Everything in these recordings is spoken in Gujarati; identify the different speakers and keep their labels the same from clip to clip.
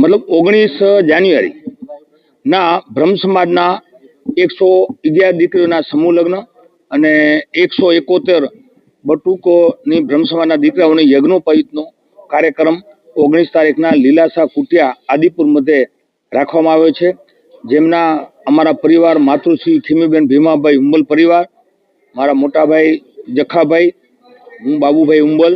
Speaker 1: મતલબ 19 જાન્યુઆરી ના બ્રહ્મ સમાજના 111 દીકરીઓના સમૂહ લગ્ન અને 171 બટુકોની બ્રહ્મ સમાજના દીકરાઓની યજ્ઞોપવિતનો કાર્યક્રમ 19 તારીખના લીલાસા કુટિયા આદિપુર મધ્યે રાખવામાં આવ્યો છે, જેમના અમારા પરિવાર માતૃશ્રી ખીમીબેન ભીમાભાઈ ઉંબલ પરિવાર, મારા મોટાભાઈ જખાભાઈ, હું બાબુભાઈ ઉંબલ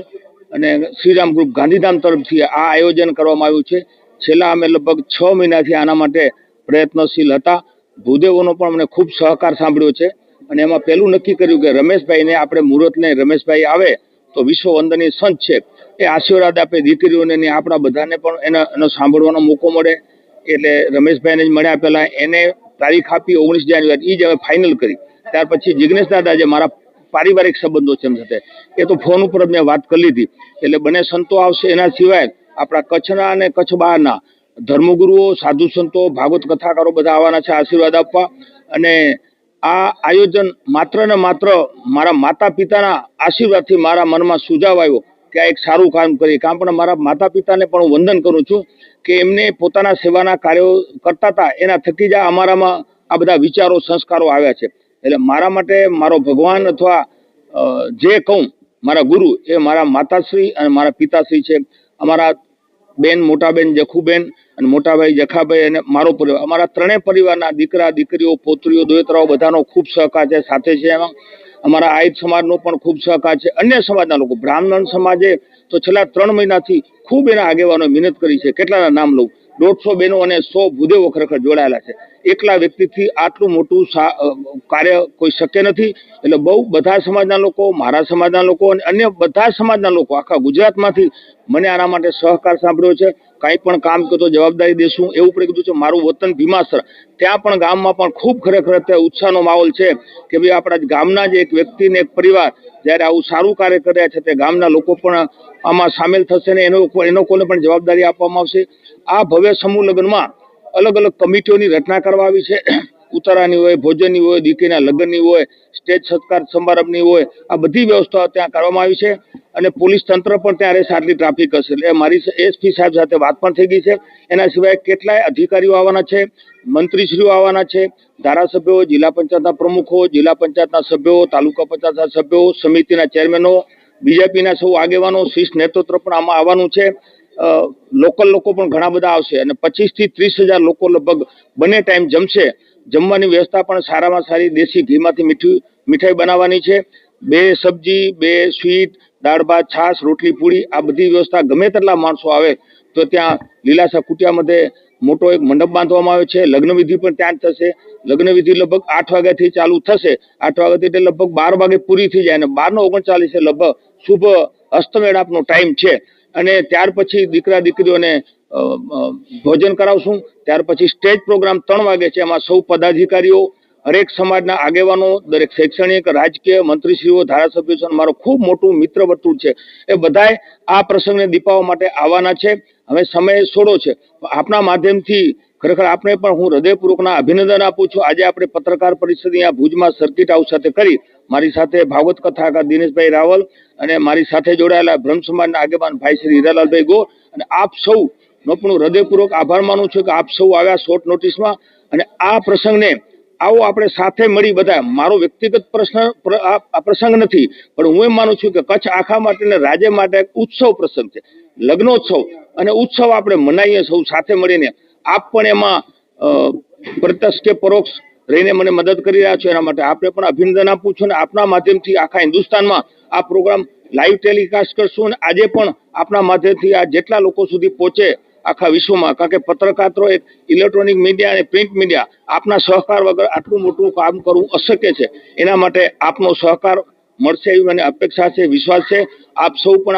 Speaker 1: અને શ્રીરામ ગ્રુપ ગાંધીધામ તરફથી આ આયોજન કરવામાં આવ્યું છે। છેલ્લા અમે લગભગ 6 મહિનાથી આના માટે પ્રયત્નશીલ હતા। ભૂદેવોનો પણ અમને ખૂબ સહકાર સાંભળ્યો છે અને એમાં પહેલું નક્કી કર્યું કે રમેશભાઈને આપણે મુહૂર્તને રમેશભાઈ આવે તો વિશ્વ વંદનીય સંત છે, એ આશીર્વાદ આપે દીકરીઓને ને આપણા બધાને પણ એનો સાંભળવાનો મોકો મળે, એટલે રમેશભાઈને જ મળ્યા પહેલાં એને તારીખ આપી 19 જાન્યુઆરી, એ જ હવે ફાઇનલ કરી। ત્યાર પછી જિગ્નેશ દાદા જે મારા પારિવારિક સંબંધો છે એમ સાથે, એ તો ફોન ઉપર જ મેં વાત કરી લીધી, એટલે બંને સંતો આવશે। એના સિવાય આપણા કચ્છના અને કચ્છ બહારના ધર્મગુરુઓ, સાધુ સંતો, ભાગવત કથાકારો બધા આવવાના છે આશીર્વાદ આપવા। અને આ આયોજન માત્ર ને માત્ર મારા માતા પિતાના આશીર્વાદથી મારા મનમાં સુજાવ આવ્યો કે આ એક સારું કામ કરી, કામ પણ મારા માતા પિતાને પણ હું વંદન કરું છું કે એમને પોતાના સેવાના કાર્યો કરતા હતા, એના થકી જ અમારામાં આ બધા વિચારો સંસ્કારો આવ્યા છે। એટલે મારા માટે મારો ભગવાન અથવા જે કહું મારા ગુરુ એ મારા માતાશ્રી અને મારા પિતાશ્રી છે। અમારા બેન, મોટા બેન જખુબેન અને મોટાભાઈ જખાભાઈ અને મારો પરિવાર, અમારા ત્રણેય પરિવારના દીકરા દીકરીઓ, પોતરીઓ, દોયતરાઓ બધાનો ખૂબ સહકાર છે સાથે છે। એમાં અમારા આહિર સમાજનો પણ ખૂબ સહકાર છે, અન્ય સમાજના લોકો, બ્રાહ્મણ સમાજે તો છેલ્લા 3 મહિનાથી ખૂબ એના આગેવાનો મહેનત કરી છે। કેટલાના નામ લઉં, 150 બહેનો અને 100 ભૂદેવો ખરેખર જોડાયેલા છે। એકલા વ્યક્તિથી આટલું મોટું કાર્ય કોઈ શક્ય નથી, એટલે બહુ બધા સમાજના લોકો, મારા સમાજના લોકો અને અન્ય બધા સમાજના લોકો આખા ગુજરાતમાંથી મને આના માટે સહકાર સાંભળ્યો છે। કંઈ પણ કામ કરતો જવાબદારી દેશું એવું પણ કીધું છે। મારું વતન ભીમાસર, ત્યાં પણ ગામમાં પણ ખૂબ ખરેખર અત્યારે ઉત્સાહનો માહોલ છે કે ભાઈ આપણા ગામના જ એક વ્યક્તિને, એક પરિવાર જ્યારે આવું સારું કાર્ય કર્યા છે તે ગામના લોકો પણ આમાં સામેલ થશે ને એનો કોને પણ જવાબદારી આપવામાં આવશે। આ ભવ્ય સમૂહ લગ્નમાં અલગ અલગ કમિટીઓની રચના કરવા આવી છે। ઉતારાની હોય, ભોજનની હોય, દીકરીના લગ્નની હોય, સ્ટેજ સત્કાર સમારંભની હોય, આ બધી વ્યવસ્થાઓ ત્યાં કરવામાં આવી છે। અને પોલીસ તંત્ર પણ ત્યાં રહેશે, આટલી ટ્રાફિક હશે, એટલે મારી એસપી સાહેબ સાથે વાત પણ થઈ ગઈ છે। એના સિવાય કેટલાય અધિકારીઓ આવવાના છે, મંત્રીશ્રીઓ આવવાના છે, ધારાસભ્યો, જિલ્લા પંચાયતના પ્રમુખો, જિલ્લા પંચાયતના સભ્યો, તાલુકા પંચાયતના સભ્યો, સમિતિના ચેરમેનો, બીજેપીના સૌ આગેવાનો, શીર્ષ નેતૃત્વ પણ આમાં આવવાનું છે। લોકલ લોકો પણ ઘણા બધા આવશે અને 25 થી 30 હજાર લોકો લગભગ બંને ટાઈમ જમશે। જમવાની વ્યવસ્થા પણ સારામાં સારી દેશી ઘીમાંથી મીઠાઈ બનાવવાની છે। 2 સબ્જી, 2 સ્વીટ, દાળ ભાત, છાશ, રોટલી, પૂરી, આ બધી વ્યવસ્થા ગમે તેટલા માણસો આવે તો ત્યાં લીલાસા કુટિયા મધ્યે મોટો એક મંડપ બાંધવામાં આવ્યો છે। લગ્નવિધિ પણ ત્યાં જ થશે। લગ્નવિધિ લગભગ 8 વાગ્યાથી ચાલુ થશે, 8 વાગ્યાથી એટલે લગભગ 12 વાગે પૂરી થઈ જાય અને 12:39 લગભગ શુભ અસ્તમેળાપનો ટાઈમ છે। અને ત્યાર પછી દીકરા દીકરીઓને ભોજન કરાવશું। ત્યાર પછી સ્ટેજ પ્રોગ્રામ 3 વાગે છે, એમાં સૌ પદાધિકારીઓ, હરેક સમાજના આગેવાનો, દરેક શૈક્ષણિક, રાજકીય મંત્રીશ્રીઓ, ધારાસભ્યો, મારો ખૂબ મોટું મિત્ર વર્તુળ છે, એ બધાએ આ પ્રસંગને દીપાવવા માટે આવવાના છે। હવે સમય થોડો છે, આપના માધ્યમથી ખરેખર આપણે પણ હું હૃદયપૂર્વકના અભિનંદન આપું છું। આજે આપણે પત્રકાર પરિષદ અહીંયા ભુજમાં સર્કિટ હાઉસ સાથે કરી, મારી સાથે ભાગવત કથાકાર દિનેશભાઈ રાવલ અને મારી સાથે જોડાયેલા બ્રહ્મ સમાજના આગેવાન ભાઈ શ્રી હીરાલાલભાઈ ગોર અને આપ સૌનો પણ હૃદયપૂર્વક આભાર માનું છું કે આપ સૌ આવ્યા શોર્ટ નોટિસમાં। અને આ પ્રસંગને આવો આપણે સાથે મળી બધા, મારો વ્યક્તિગત પ્રસંગ નથી, પણ હું એમ માનું છું કે કચ્છ આખા માટે અને રાજ્ય માટે એક ઉત્સવ પ્રસંગ છે, લગ્નોત્સવ અને ઉત્સવ આપણે મનાવીએ સૌ સાથે મળીને। આપ પણ એમાં પ્રત્યક્ષ કે પરોક્ષ રહીને મને મદદ કરી રહ્યા છો, એના માટે આપણે પણ અભિનંદન આપું છું। અને આપના માધ્યમથી આખા હિન્દુસ્તાનમાં આ પ્રોગ્રામ લાઈવ ટેલિકાસ્ટ કરશું અને આજે પણ આપના માધ્યમથી આ જેટલા લોકો સુધી પહોંચે આખા વિશ્વમાં, કારણ કે પત્રકારો, એક ઇલેક્ટ્રોનિક મીડિયા અને પ્રિન્ટ મીડિયા, આપના સહકાર વગર આટલું મોટું કામ કરવું અશક્ય છે। એના માટે આપનો સહકાર મળશે એવી મને અપેક્ષા છે, વિશ્વાસ છે। આપ સૌ પણ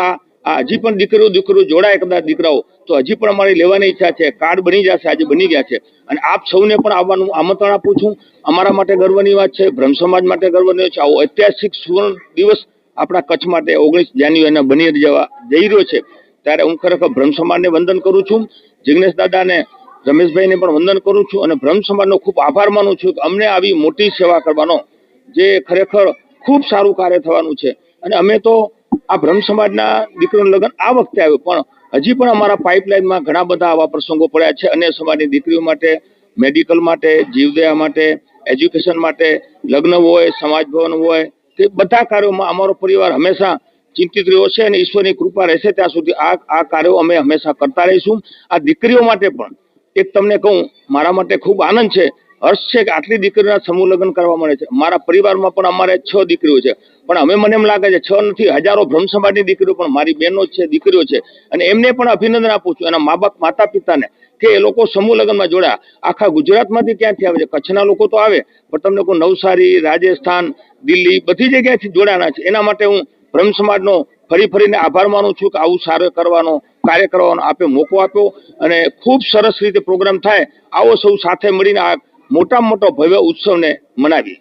Speaker 1: આ હજી પણ દીકરીઓ જોડાય, કદાચ દીકરાઓ તો હજી પણ અમારી લેવાની ઈચ્છા છે। કાર્ડ બની જશે, આજે બની ગયા છે અને આપ સૌને પણ આવવાનું આમંત્રણ આપું છું। અમારા માટે ગર્વની વાત છે, બ્રહ્મ સમાજ માટે ગર્વની વાત છે। આવો ઐતિહાસિક સુવર્ણ દિવસ આપણા કચ્છ માટે 19 જાન્યુઆરીના બની જવા જઈ રહ્યો છે, ત્યારે હું ખરેખર બ્રહ્મ સમાજને વંદન કરું છું, જિગ્નેશ દાદાને, રમેશભાઈને પણ વંદન કરું છું અને બ્રહ્મ સમાજનો ખૂબ આભાર માનું છું કે અમને આવી મોટી સેવા કરવાનો, જે ખરેખર ખૂબ સારું કાર્ય થવાનું છે। અને અમે તો આ બ્રહ્મ સમાજના દીકરીનું લગ્ન આ વખતે આવ્યું, પણ હજી પણ અમારા પાઇપલાઇનમાં ઘણા બધા આવા પ્રસંગો પડ્યા છે. અન્ય સમાજની દીકરીઓ માટે, મેડિકલ માટે, જીવદયા માટે, એજ્યુકેશન માટે, લગ્ન હોય, સમાજ ભવન હોય, તે બધા કાર્યોમાં અમારો પરિવાર હંમેશા ચિંતિત રહ્યો છે અને ઈશ્વરની કૃપા રહેશે ત્યાં સુધી આ કાર્યો અમે હંમેશા કરતા રહીશું. આ દીકરીઓ માટે પણ એક તમને કહું, મારા માટે ખૂબ આનંદ છે, હર્ષ છે કે આટલી દીકરીઓના સમૂહ લગ્ન કરવા મળે છે. મારા પરિવારમાં પણ અમારે 6 દીકરીઓ છે, પણ હવે મને એમ લાગે છે 6 નથી, હજારો બ્રહ્મ સમાજની દીકરીઓ પણ મારી બહેનો છે, દીકરીઓ છે, અને એમને પણ અભિનંદન આપું છું એના માતા પિતાને કે એ લોકો સમૂહ લગ્નમાં જોડાયા. આખા ગુજરાતમાંથી ક્યાંથી આવે છે? કચ્છના લોકો તો આવે, પણ તમને કોઈ નવસારી, રાજસ્થાન, દિલ્હી બધી જગ્યાએથી જોડાણા છે. એના માટે હું બ્રહ્મ સમાજનો ફરીને આભાર માનું છું કે આવું સારું કરવાનો, કાર્ય કરવાનો આપે મોકો આપ્યો અને ખૂબ સરસ રીતે પ્રોગ્રામ થાય. આવો સૌ સાથે મળીને આ મોટામાં મોટો ભવ્ય ઉત્સવને મનાવીએ.